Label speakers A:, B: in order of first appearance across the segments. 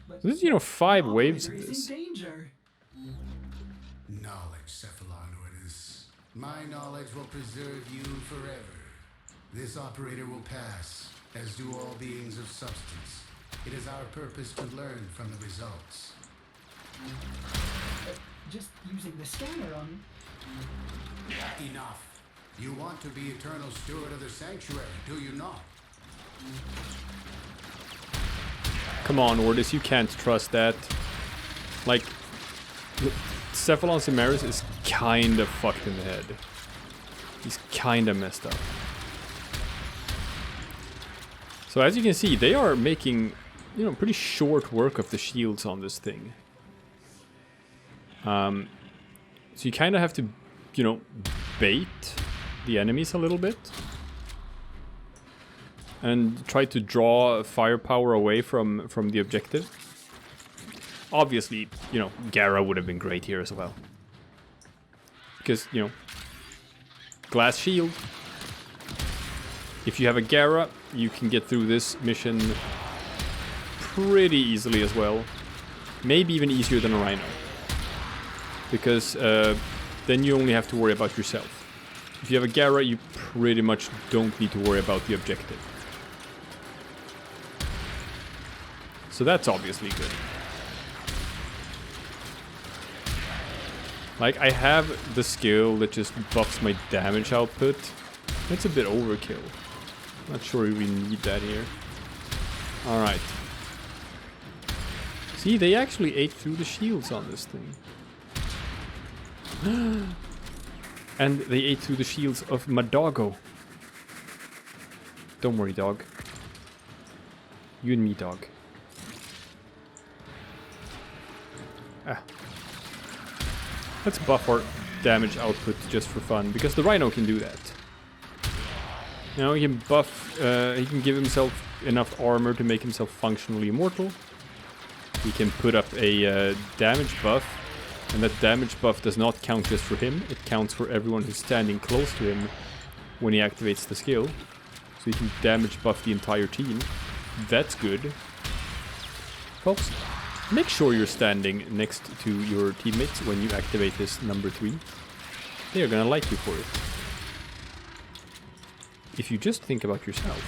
A: but
B: So this is, you know, 5 waves of
A: operator is
B: this.
A: in danger.
C: Knowledge, Cephalon, my knowledge will preserve you forever. This operator will pass, as do all beings of substance. It is our purpose to learn from the results.
A: Just using the scanner on...
C: Enough. You want to be eternal steward of the sanctuary, do you not?
B: Come on, Ordis, you can't trust that. Like, Cephalon Samaras is kinda fucked in the head. He's kinda messed up. So as you can see, they are making, you know, pretty short work of the shields on this thing. So you kinda have to, you know, bait the enemies a little bit. And try to draw firepower away from the objective. Obviously, you know, Gara would have been great here as well. Because, you know, glass shield. If you have a Gara, you can get through this mission pretty easily as well. Maybe even easier than a Rhino. Because then you only have to worry about yourself. If you have a Gara, you pretty much don't need to worry about the objective. So that's obviously good. Like, I have the skill that just buffs my damage output. That's a bit overkill. Not sure we need that here. Alright. See, they actually ate through the shields on this thing. And they ate through the shields of my doggo. Don't worry, dog. You and me, dog. Ah. Let's buff our damage output just for fun, because the Rhino can do that. You know, he can buff, he can give himself enough armor to make himself functionally immortal. He can put up a damage buff, and that damage buff does not count just for him, it counts for everyone who's standing close to him when he activates the skill. So he can damage buff the entire team. That's good. Folks, make sure you're standing next to your teammates when you activate this number 3. They are gonna like you for it. If you just think about yourself.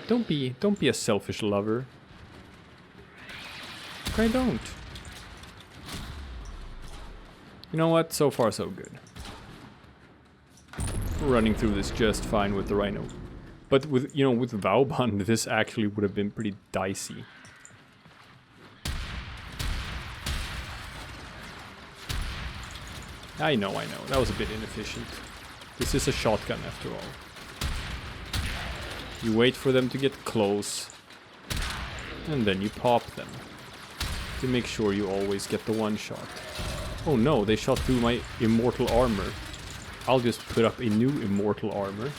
B: Don't be a selfish lover. I don't. You know what? So far so good. We're running through this just fine with the Rhino. But with, you know, with Vauban, this actually would have been pretty dicey. I know. That was a bit inefficient. This is a shotgun after all. You wait for them to get close. And then you pop them. To make sure you always get the one shot. Oh no, they shot through my immortal armor. I'll just put up a new immortal armor.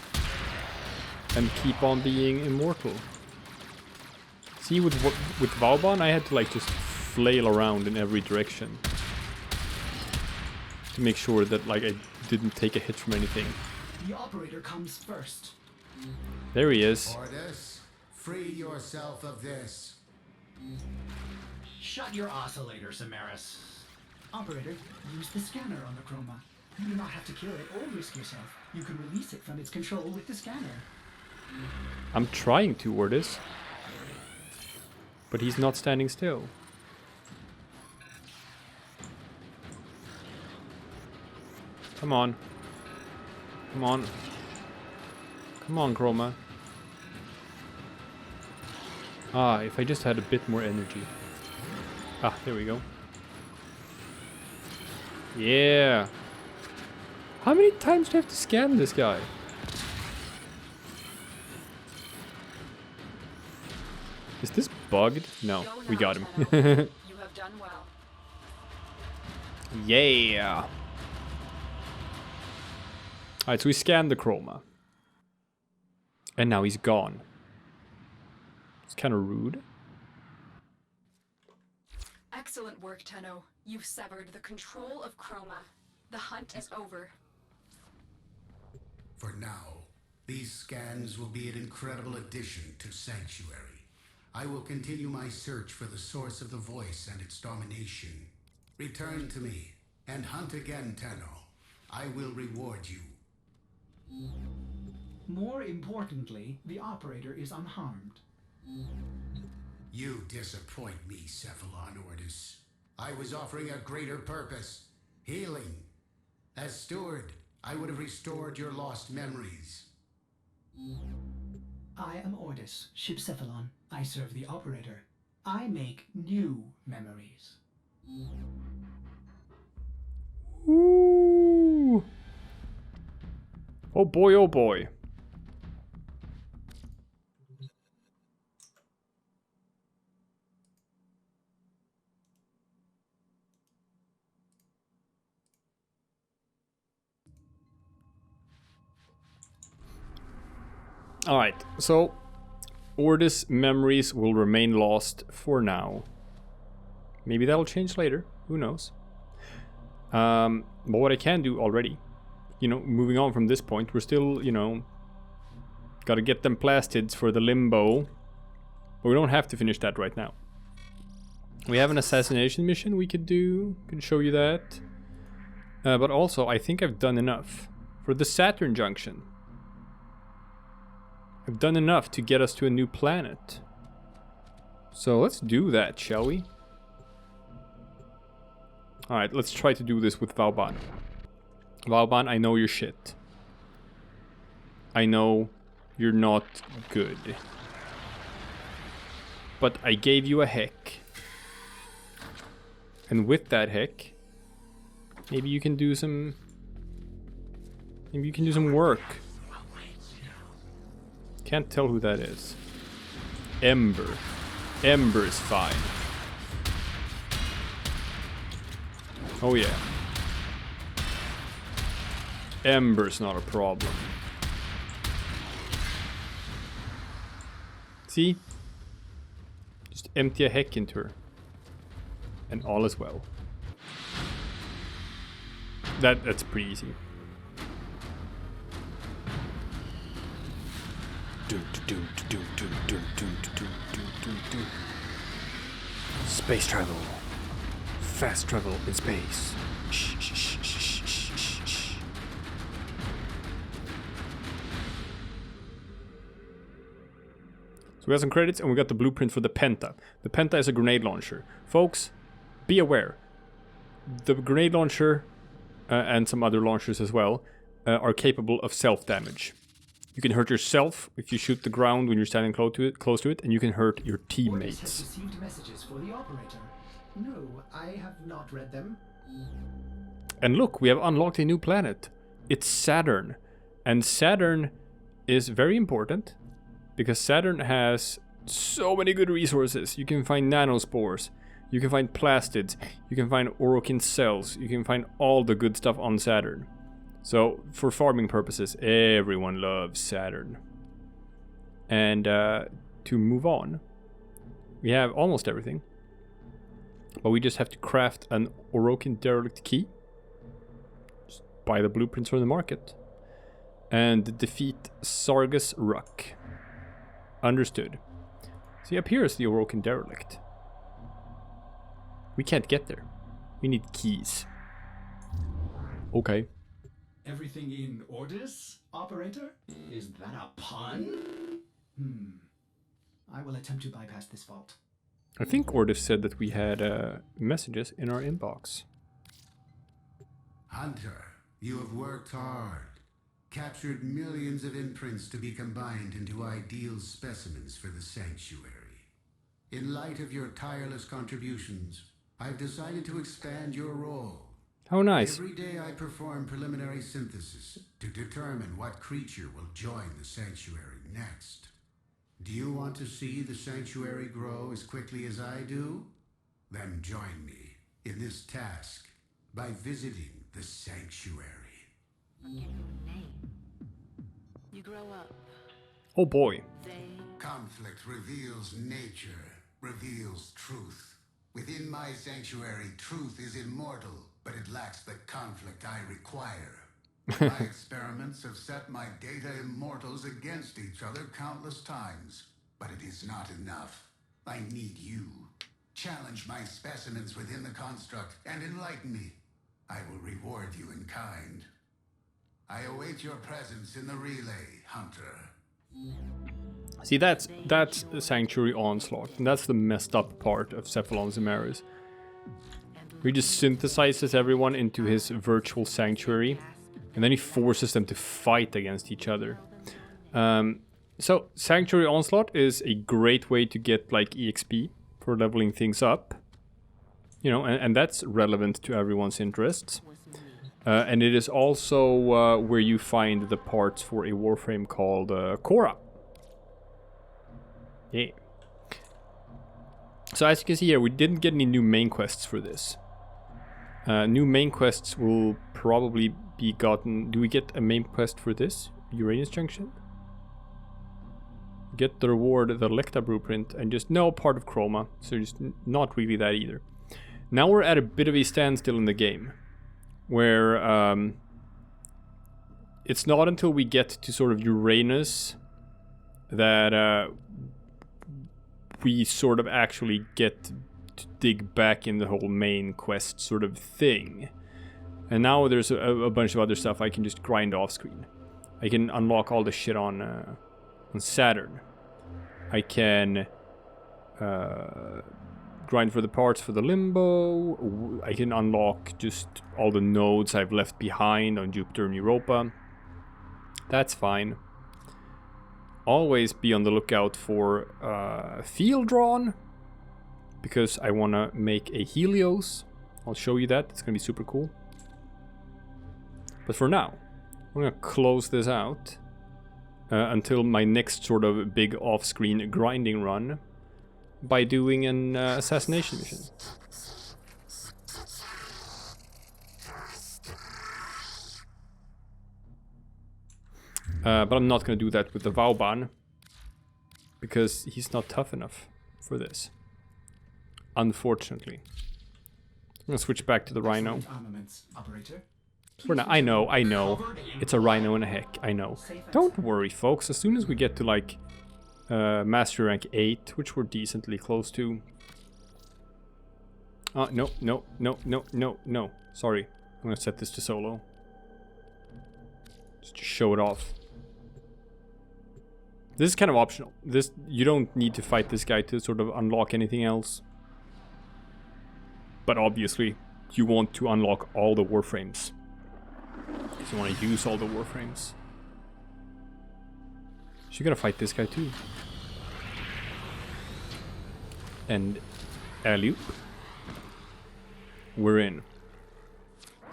B: And keep on being immortal. See, with Vauban, I had to like just flail around in every direction. To make sure that like I didn't take a hit from anything.
A: The operator comes first.
B: There he is.
C: Ordis, free yourself of this.
A: Shut your oscillator, Samaras. Operator, use the scanner on the chroma. You do not have to kill it or risk yourself. You can release it from its control with the scanner.
B: I'm trying to, Ordis. But he's not standing still. Come on. Come on. Come on, Chroma. Ah, if I just had a bit more energy. Ah, there we go. Yeah. How many times do I have to scan this guy? Is this bugged? No, we got him.
D: You have done well.
B: Yeah. Alright, so we scanned the chroma. And now he's gone. It's kind of rude.
D: Excellent work, Tenno. You've severed the control of chroma. The hunt is over.
C: For now, these scans will be an incredible addition to Sanctuary. I will continue my search for the source of the voice and its domination. Return to me, and hunt again, Tenno. I will reward you.
A: More importantly, the operator is unharmed.
C: You disappoint me, Cephalon Ordis. I was offering a greater purpose. Healing. As steward, I would have restored your lost memories.
A: I am Ordis, ship Cephalon. I serve the operator. I make new memories.
B: Ooh. Oh boy, oh boy. Alright, so Ordis memories will remain lost for now. Maybe that'll change later, who knows. But what I can do already, you know, moving on from this point, we're still, you know, gotta get them plastids for the limbo. But we don't have to finish that right now. We have an assassination mission we could do, can show you that. But also, I think I've done enough for the Saturn junction. I've done enough to get us to a new planet. So let's do that, shall we? Alright, let's try to do this with Vauban. Vauban, I know your shit. I know you're not good. But I gave you a heck. And with that heck, maybe you can do some... Maybe you can do some work. Can't tell who that is. Ember. Ember's fine. Oh yeah. Ember's not a problem. See? Just empty a heck into her. And all is well. That's pretty easy. Space travel. Fast travel in space. Shh, shh, shh, shh, shh, shh, shh. So we got some credits and we got the blueprint for the Penta. The Penta is a grenade launcher. Folks, be aware. The grenade launcher and some other launchers as well are capable of self-damage. You can hurt yourself if you shoot the ground when you're standing close to it, and you can hurt your
A: Ordis
B: teammates.
A: has received messages for the operator. No, I have not read them.
B: And look, we have unlocked a new planet. It's Saturn. And Saturn is very important because Saturn has so many good resources. You can find nanospores, you can find plastids, you can find awoken cells, you can find all the good stuff on Saturn. So, for farming purposes, everyone loves Saturn. And to move on, we have almost everything. But we just have to craft an awoken derelict key. Just buy the blueprints from the market. And defeat Sargus Ruck. Understood. See, up here is the awoken derelict. We can't get there. We need keys. Okay.
A: Everything in Ordis, operator? Is that a pun? I will attempt to bypass this vault.
B: I think Ordis said that we had messages in our inbox.
C: Hunter, you have worked hard. Captured millions of imprints to be combined into ideal specimens for the Sanctuary. In light of your tireless contributions, I've decided to expand your role.
B: How nice.
C: Every day I perform preliminary synthesis to determine what creature will join the Sanctuary next. Do you want to see the Sanctuary grow as quickly as I do? Then join me in this task by visiting the Sanctuary.
E: Your name. You grow up.
B: Oh boy.
C: Conflict reveals nature, reveals truth. Within my Sanctuary, truth is immortal, but it lacks the conflict I require. My experiments have set my data immortals against each other countless times, but it is not enough. I need you. Challenge my specimens within the construct and enlighten me. I will reward you in kind. I await your presence in the relay, Hunter.
B: See, that's Sanctuary Onslaught, and that's the messed up part of Cephalon Samaras. He just synthesizes everyone into his virtual sanctuary, and then he forces them to fight against each other. So Sanctuary Onslaught is a great way to get like EXP for leveling things up, you know, and that's relevant to everyone's interests. And it is also where you find the parts for a Warframe called Korra. Yeah. So as you can see here, we didn't get any new main quests for this. New main quests will probably be gotten... Do we get a main quest for this? Uranus Junction? Get the reward, the Lecta Blueprint, and just... No, part of Chroma, so just not really that either. Now we're at a bit of a standstill in the game, where it's not until we get to sort of Uranus that we sort of actually get to dig back in the whole main quest sort of thing. And now there's a bunch of other stuff I can just grind off screen. I can unlock all the shit on Saturn. I can grind for the parts for the Limbo. I can unlock just all the nodes I've left behind on Jupiter and Europa. That's fine. Always be on the lookout for Field Drawn, because I want to make a Helios. I'll show you that. It's going to be super cool. But for now, I'm going to close this out until my next sort of big off-screen grinding run by doing an assassination mission. But I'm not going to do that with the Vauban, because he's not tough enough for this. Unfortunately. I'm going to switch back to the Rhino. For now, I know. It's a Rhino and a heck, I know. Don't worry, folks. As soon as we get to, like, Master Rank 8, which we're decently close to... no. Sorry. I'm going to set this to solo. Just to show it off. This is kind of optional. You don't need to fight this guy to sort of unlock anything else. But obviously, you want to unlock all the Warframes. Because you want to use all the Warframes. So you gotta fight this guy too. And alley-oop. We're in.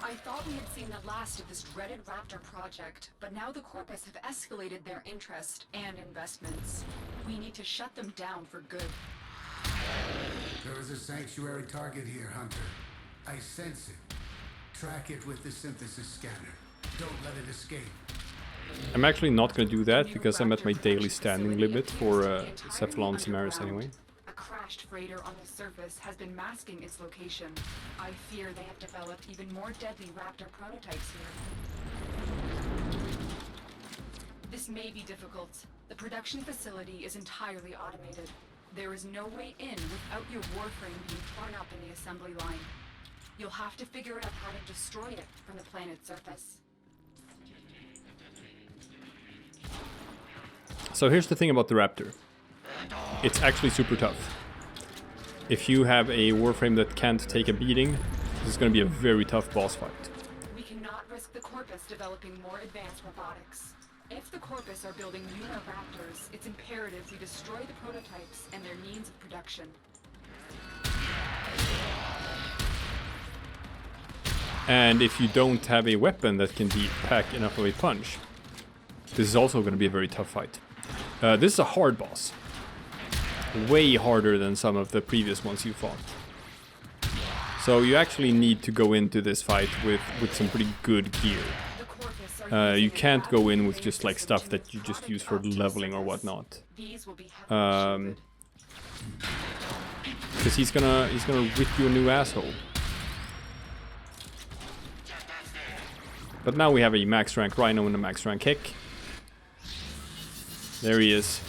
D: I thought we had seen the last of this dreaded Raptor project, but now the Corpus have escalated their interest and investments. We need to shut them down for good.
C: There is a sanctuary target here, Hunter. I sense it. Track it with the synthesis scanner. Don't let it escape.
B: I'm actually not going to do that because I'm at my daily standing limit for Cephalon Samaras anyway.
D: A crashed freighter on the surface has been masking its location. I fear they have developed even more deadly Raptor prototypes here. This may be difficult. The production facility is entirely automated. There is no way in without your Warframe being torn up in the assembly line. You'll have to figure out how to destroy it from the planet's surface.
B: So here's the thing about the Raptor. It's actually super tough. If you have a Warframe that can't take a beating, this is going to be a very tough boss fight.
D: We cannot risk the Corpus developing more advanced robotics. If the Corpus are building newer Raptors, it's imperative we destroy the prototypes and their means of production.
B: And if you don't have a weapon that can pack enough of a punch, this is also going to be a very tough fight. This is a hard boss. Way harder than some of the previous ones you fought. So you actually need to go into this fight with some pretty good gear. You can't go in with just like stuff that you just use for leveling or whatnot. Because he's gonna rip you a new asshole. But now we have a max rank Rhino and a max rank Heck. There he is.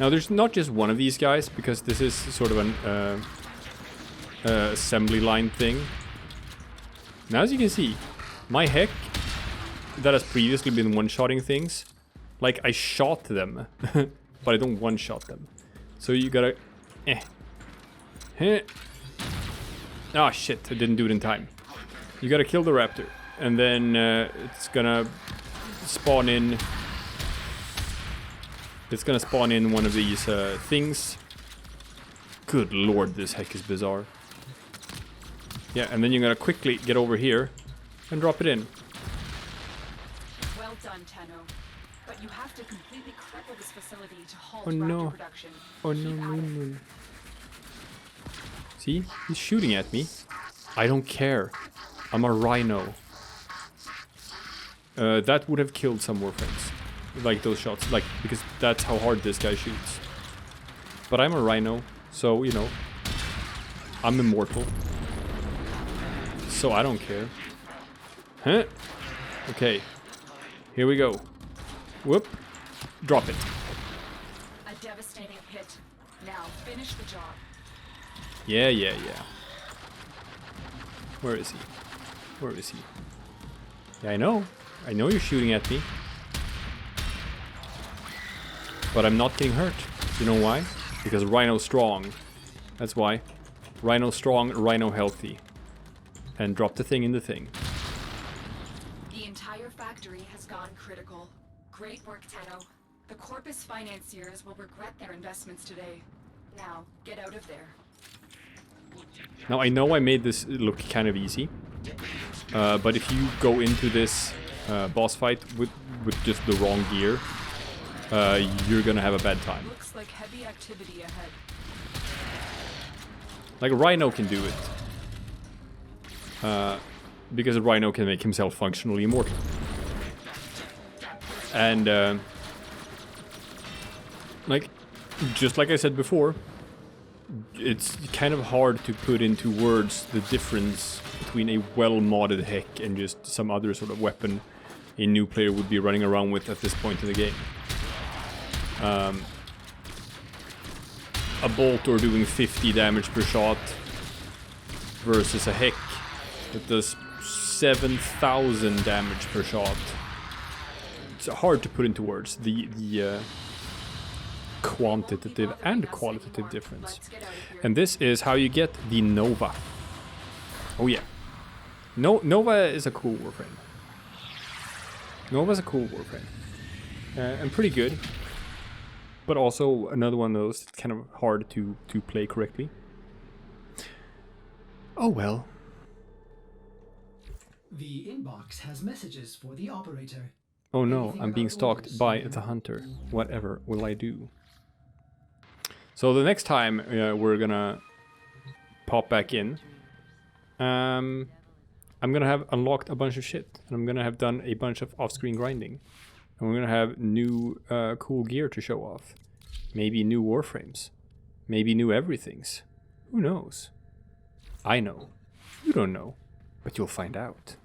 B: Now there's not just one of these guys, because this is sort of an assembly line thing. Now as you can see, my heck that has previously been one-shotting things, like I shot them, but I don't one-shot them. So you gotta... Ah, shit, I didn't do it in time. You gotta kill the raptor, and then it's gonna spawn in... It's gonna spawn in one of these things. Good lord, this heck is bizarre. Yeah, and then you're gonna quickly get over here and drop it in.
D: Well done, Tenno. But you have to completely cripple this facility to halt
B: Oh
D: Raptor
B: no.
D: production.
B: Oh no,
D: Keep
B: no,
D: at it.
B: no. See? He's shooting at me. I don't care. I'm a Rhino. That would have killed some Warframes. Like those shots. Like, because that's how hard this guy shoots. But I'm a Rhino, so, you know, I'm immortal. So I don't care. Huh? Okay. Here we go. Whoop. Drop it.
D: A devastating hit. Now finish the job.
B: Yeah, yeah, yeah. Where is he? Where is he? Yeah, I know. I know you're shooting at me. But I'm not getting hurt. You know why? Because Rhino's strong. That's why. Rhino strong, Rhino healthy. And drop the thing in the thing.
D: The entire factory has gone critical. Great work, Tenno. The Corpus financiers will regret their investments today. Now, get out of there.
B: Now I know I made this look kind of easy. But if you go into this boss fight with just the wrong gear, you're gonna have a bad time.
D: Looks like heavy activity ahead.
B: Like Rhino can do it. Because Rhino can make himself functionally immortal. And like, just like I said before, it's kind of hard to put into words the difference between a well-modded heck and just some other sort of weapon a new player would be running around with at this point in the game. A bolter doing 50 damage per shot versus a heck that does 7,000 damage per shot. It's hard to put into words the quantitative and qualitative difference. And this is how you get the Nova. Oh yeah. Nova is a cool Warframe. Nova's a cool Warframe. And pretty good. But also another one of those that's kind of hard to play correctly. Oh well.
A: The inbox has messages for the operator.
B: Oh no,
A: Anything
B: I'm being
A: about
B: stalked
A: orders,
B: by
A: Saturn?
B: the hunter. Whatever will I do? So the next time we're gonna pop back in, I'm gonna have unlocked a bunch of shit. And I'm gonna have done a bunch of off-screen grinding. And we're gonna have new cool gear to show off. Maybe new Warframes. Maybe new everythings. Who knows? I know. You don't know. But you'll find out.